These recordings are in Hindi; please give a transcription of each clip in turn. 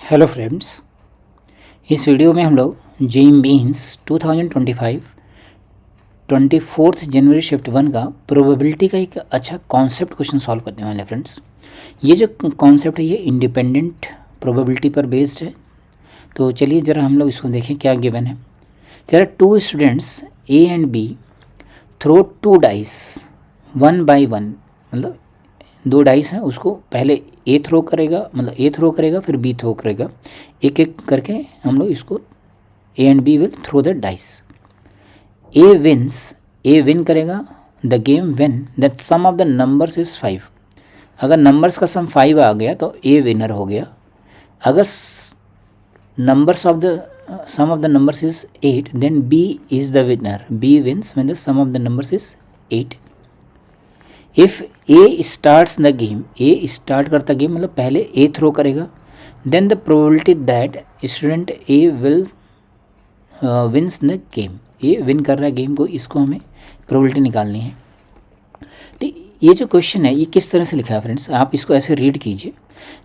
हेलो फ्रेंड्स, इस वीडियो में हम लोग जेईई मेंस 2025 24 जनवरी शिफ्ट 1 का प्रोबेबिलिटी का एक अच्छा कॉन्सेप्ट क्वेश्चन सॉल्व करने वाले हैं फ्रेंड्स। ये जो कॉन्सेप्ट है ये इंडिपेंडेंट प्रोबेबिलिटी पर बेस्ड है। तो चलिए ज़रा हम लोग इसको देखें क्या गिवन है। There are two students A and B throw two dice one by one, मतलब दो डाइस हैं, उसको पहले ए थ्रो करेगा, मतलब ए थ्रो करेगा फिर बी थ्रो करेगा, एक एक करके हम लोग इसको A and B will throw the dice. A wins, A win करेगा the game when that sum of the numbers is 5। अगर नंबर्स का सम 5 आ गया तो ए विनर हो गया। अगर numbers of the sum of the numbers is 8 then B is the winner, B wins when the sum of the numbers is 8। If A starts the game, A start करता गेम मतलब पहले ए थ्रो करेगा, then the probability that student A will wins the game, A win कर रहा है गेम को, इसको हमें प्रोबेबिलिटी निकालनी है। तो ये जो क्वेश्चन है ये किस तरह से लिखा है फ्रेंड्स, आप इसको ऐसे रीड कीजिए।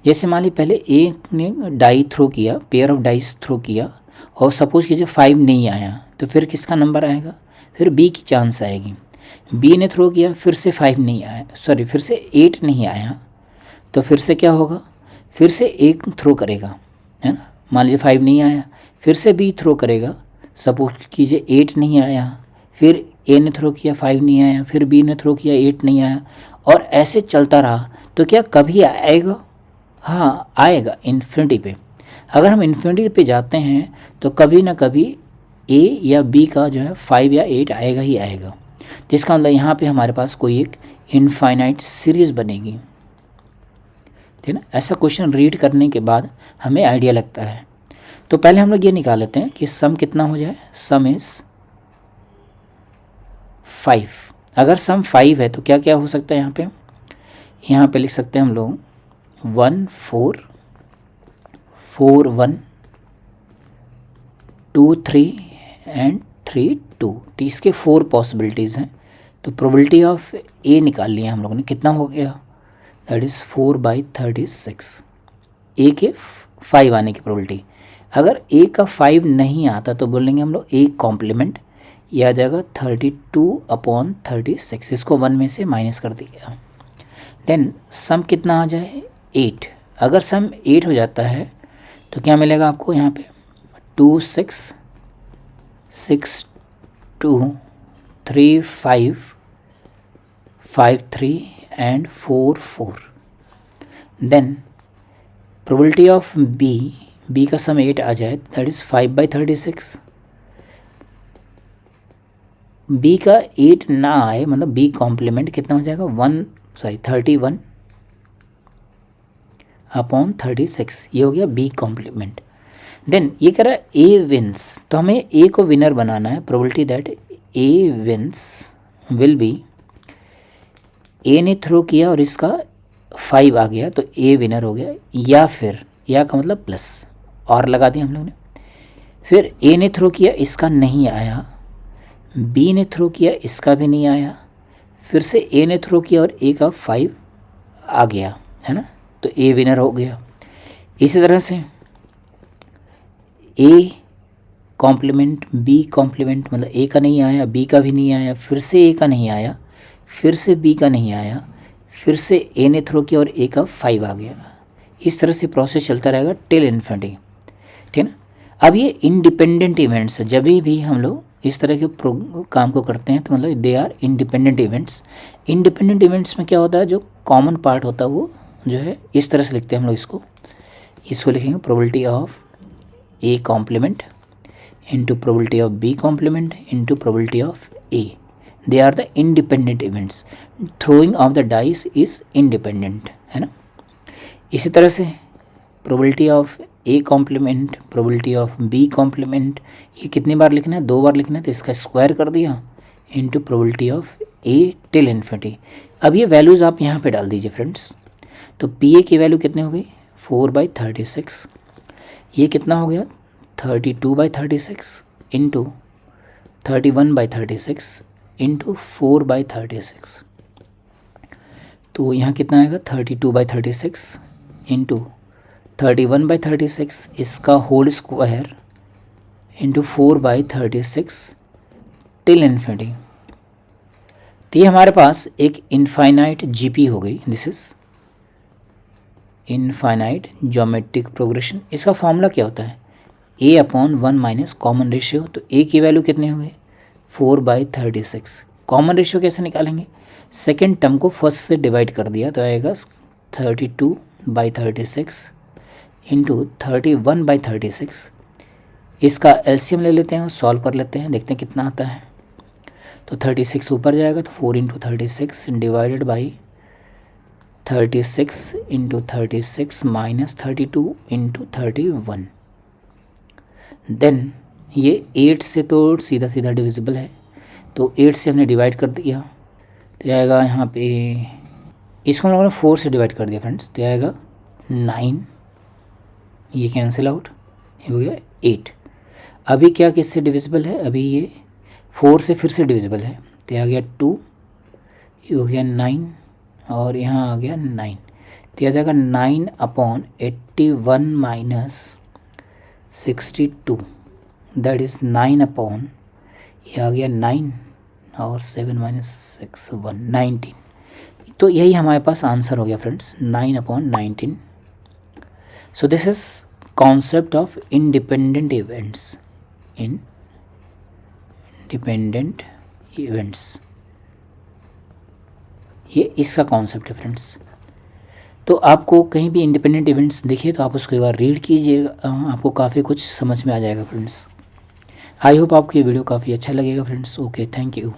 जैसे मान ली पहले ए ने डाई थ्रो किया, पेयर ऑफ डाइस थ्रो किया, और सपोज कीजिए 5 नहीं आया, तो फिर किसका नंबर आएगा, फिर बी की चांस आएगी। बी ने थ्रो किया, फिर से 5 नहीं आया, सॉरी फिर से 8 नहीं आया, तो फिर से क्या होगा, फिर से एक थ्रो करेगा, है ना। मान लीजिए 5 नहीं आया, फिर से बी थ्रो करेगा, सपोज कीजिए 8 नहीं आया, फिर ए ने थ्रो किया 5 नहीं आया, फिर बी ने थ्रो किया 8 नहीं आया, और ऐसे चलता रहा। तो क्या कभी आएगा? हाँ आएगा, इन्फिनिटी पे। अगर हम इन्फिनिटी पे जाते हैं तो कभी ना कभी ए या बी का जो है 5 या 8 आएगा ही आएगा। जिसका मतलब यहाँ पे हमारे पास कोई एक इनफाइनाइट सीरीज़ बनेगी, ठीक है ना। ऐसा क्वेश्चन रीड करने के बाद हमें आइडिया लगता है। तो पहले हम लोग ये निकाल लेते हैं कि सम कितना हो जाए। सम इज़ 5। अगर सम 5 है तो क्या क्या हो सकता है यहाँ पे लिख सकते हैं हम लोग 1 4 4 1 2 3 एंड 3 2। तो इसके 4 पॉसिबिलिटीज़ हैं। तो प्रोबेबिलिटी ऑफ ए निकाल लिया हम लोगों ने, कितना हो गया, दैट इज़ 4/36। ए के 5 आने की प्रोबेबिलिटी। अगर ए का 5 नहीं आता तो बोलेंगे हम लोग ए कॉम्प्लीमेंट, ये आ जाएगा 32/36। इसको 1 में से माइनस कर दिया। देन सम कितना आ जाए 8। अगर सम 8 हो जाता है तो क्या मिलेगा आपको यहाँ पे 2 6 6 2 3 5 5 3 and 4 4। Then probability of B का सम 8 आ जाए, दैट इज़ 5/36। बी का 8 ना आए मतलब बी कॉम्प्लीमेंट कितना हो जाएगा 31/36, ये हो गया बी कॉम्प्लीमेंट। देन ये कह रहा है ए विंस, तो हमें ए को विनर बनाना है। Probability that A wins will be, A ने थ्रो किया और इसका 5 आ गया तो ए विनर हो गया, या फिर या का मतलब प्लस और लगा दिया हम लोगों ने। फिर ए ने थ्रो किया, इसका नहीं आया, बी ने थ्रो किया, इसका भी नहीं आया, फिर से ए ने थ्रो किया और ए का 5 आ गया, है ना, तो ए विनर हो गया। इसी तरह से ए कॉम्प्लीमेंट बी कॉम्प्लीमेंट, मतलब ए का नहीं आया, बी का भी नहीं आया, फिर से ए का नहीं आया, फिर से बी का नहीं आया, फिर से ए ने थ्रो किया और ए का 5 आ गया। इस तरह से प्रोसेस चलता रहेगा टिल इन्फिनिटी, ठीक है ना। अब ये इंडिपेंडेंट इवेंट्स है, जब भी हम लोग इस तरह के काम को करते हैं तो मतलब they are independent events. Independent events में क्या होता है, जो कॉमन पार्ट होता है वो जो है इस तरह से लिखते हैं हम लोग इसको लिखेंगे probability of A complement into probability of B complement into probability of A. They are the independent events. Throwing of the dice is independent, है ना। इसी तरह से probability of A complement probability of B complement, ये कितनी बार लिखना है, 2 बार लिखना है, तो इसका स्क्वायर कर दिया into probability of A till infinity. अब ये वैल्यूज़ आप यहाँ पे डाल दीजिए फ्रेंड्स। तो पी ए की वैल्यू कितनी हो गई 4/36, ये कितना हो गया 32/36 इंटू 31/36 इंटू 4/36, तो यहाँ कितना आएगा 32/36 इंटू 31/36 इसका whole square into 4/36 till infinity. तो ये हमारे पास एक इनफाइनाइट जीपी हो गई। This is infinite geometric progression. इसका फॉर्मूला क्या होता है? a/1 minus common ratio. तो a की वैल्यू कितने हो गए? 4/36। कॉमन रेशियो कैसे निकालेंगे? सेकेंड टर्म को फर्स्ट से डिवाइड कर दिया तो आएगा 32/36 इंटू 31/36। इसका एलसीएम ले लेते हैं और सॉल्व कर लेते हैं, देखते हैं कितना आता है। तो 36 ऊपर जाएगा तो 4 into 36 divided by 36 into 36 minus 32 into 31। Then ये 8 से तो सीधा सीधा डिविजिबल है, तो 8 से हमने डिवाइड कर दिया तो आएगा यहाँ पे, इसको हम लोगों ने 4 से डिवाइड कर दिया फ्रेंड्स, तो आएगा 9, ये कैंसिल आउट, ये हो गया 8। अभी क्या किससे डिविजिबल है? अभी ये 4 से फिर से डिविजिबल है, तो आ गया 2, ये हो गया 9 और यहाँ आ गया 9, तो आ जाएगा 9/81 माइनस 62, दैट इज़ 9 ये आ गया 9 और 7 माइनस 6 1 19। तो यही हमारे पास आंसर हो गया friends, 9/19। So this is concept of independent events. Independent events, ये इसका कॉन्सेप्ट है फ्रेंड्स। तो आपको कहीं भी इंडिपेंडेंट इवेंट्स दिखे तो आप उसको एक बार रीड कीजिएगा, आपको काफ़ी कुछ समझ में आ जाएगा फ्रेंड्स। आई होप आपको ये वीडियो काफ़ी अच्छा लगेगा फ्रेंड्स। Okay, thank you.